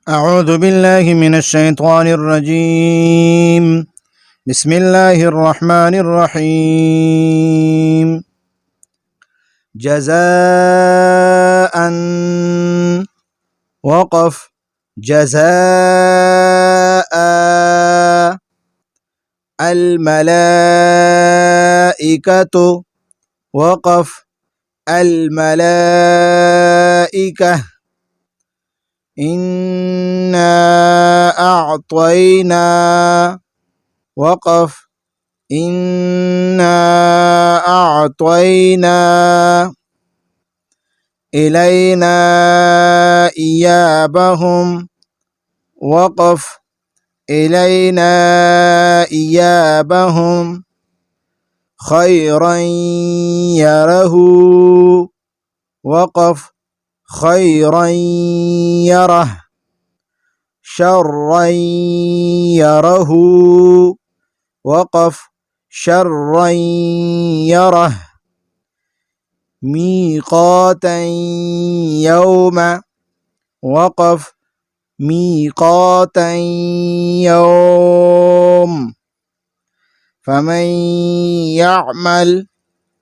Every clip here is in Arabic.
أعوذ بالله من الشيطان الرجيم. بسم الله الرحمن الرحيم. جزاء وقف جزاء الملائكة وقف الملائكة إنا أعطينا وقف إنا أعطينا إلينا إيابهم وقف إلينا إيابهم خيرا يره وقف خيرا يره شرا يره وقف شرا يره ميقاتا يوم وقف ميقاتا يوم فمن يعمل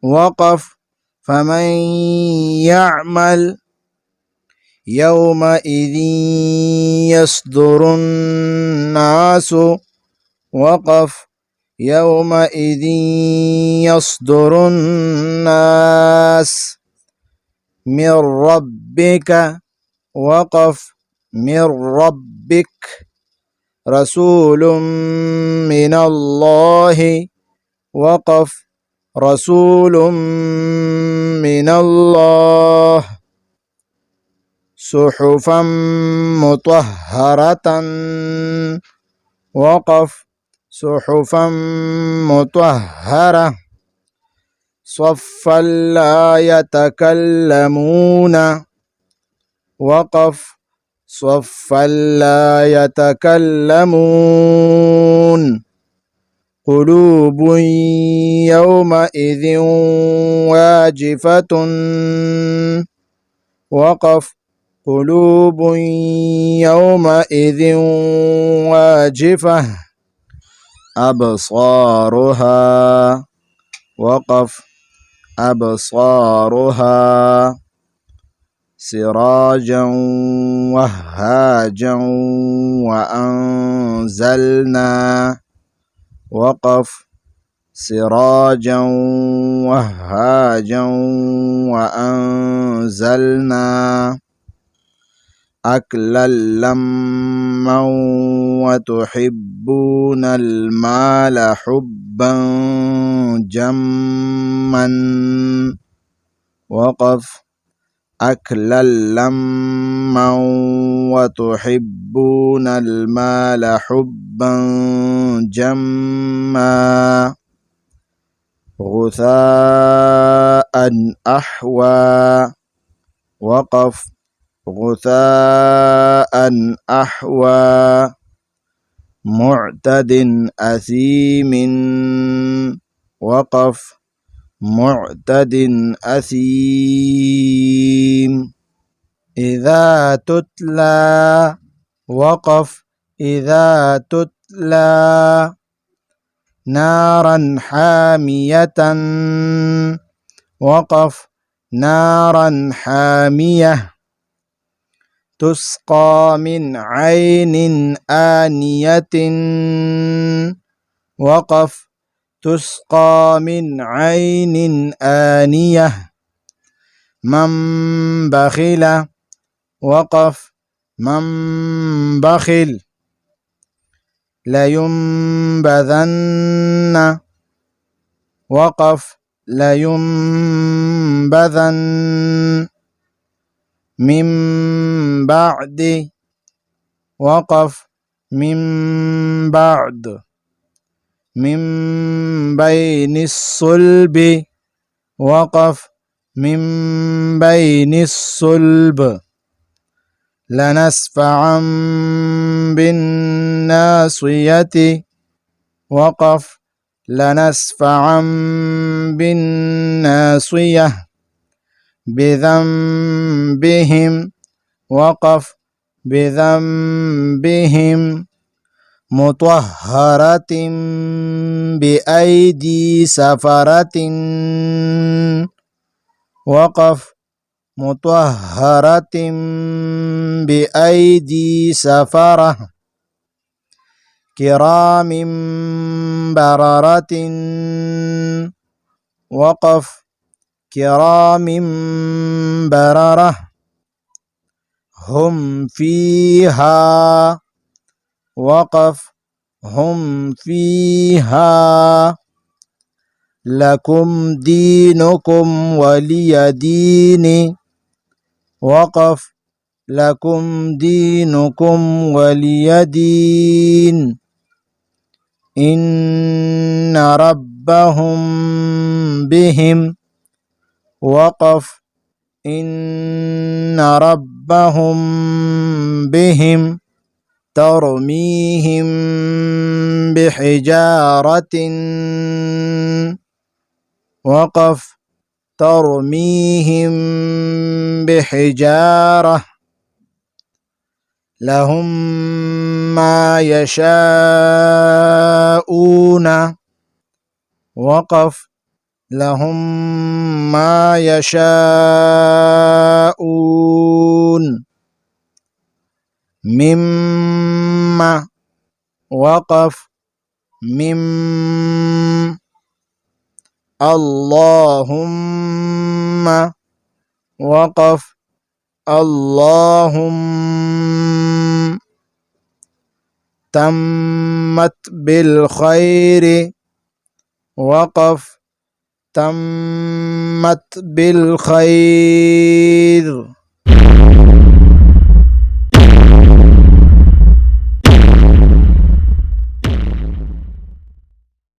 وقف فمن يعمل يومئذ يصدر الناس وقف يومئذ يصدر الناس من ربك وقف من ربك رسول من الله وقف رسول من الله صحفا مطهرة وقف صحفا مطهرة صفا لا يتكلمون وقف صفا لا يتكلمون قلوب يومئذ واجفة وقف قلوب يومئذ واجفة أبصارها وقف أبصارها سراجا وهاجا وأنزلنا وقف سراجا وهاجا وأنزلنا أكلا لما وتحبون المال حبا جما وقف أكلا لما وتحبون المال حبا جما غثاء أحوى وقف غثاء أحوى معتد أثيم وقف معتد أثيم إذا تتلى وقف إذا تتلى نارا حامية وقف نارا حامية تسقى من عين آنية وقف تسقى من عين آنية من بخل وقف من بخل لينبذن وقف لينبذن من بعد وقف من بعد من بين الصلب وقف من بين الصلب لنسفعا بالناصية وقف لنسفعا بالناصية بذنبهم وقف بذنبهم مطهرة بأيدي سفرة. وقف مطهرة بأيدي سفرة كرام بررة. وقف كرام بررة هم فيها. وقف هم فيها لكم دينكم ولي دين. وقف لكم دينكم ولي دين. إن ربهم بهم. وقف إن ربهم بهم ترميهم بحجارة. وقف ترميهم بحجارة لهم ما يشاءون. وقف لهم ما يشاءون مما. وقف مم اللهم. وقف اللهم تمت بالخير. وقف تمت بالخير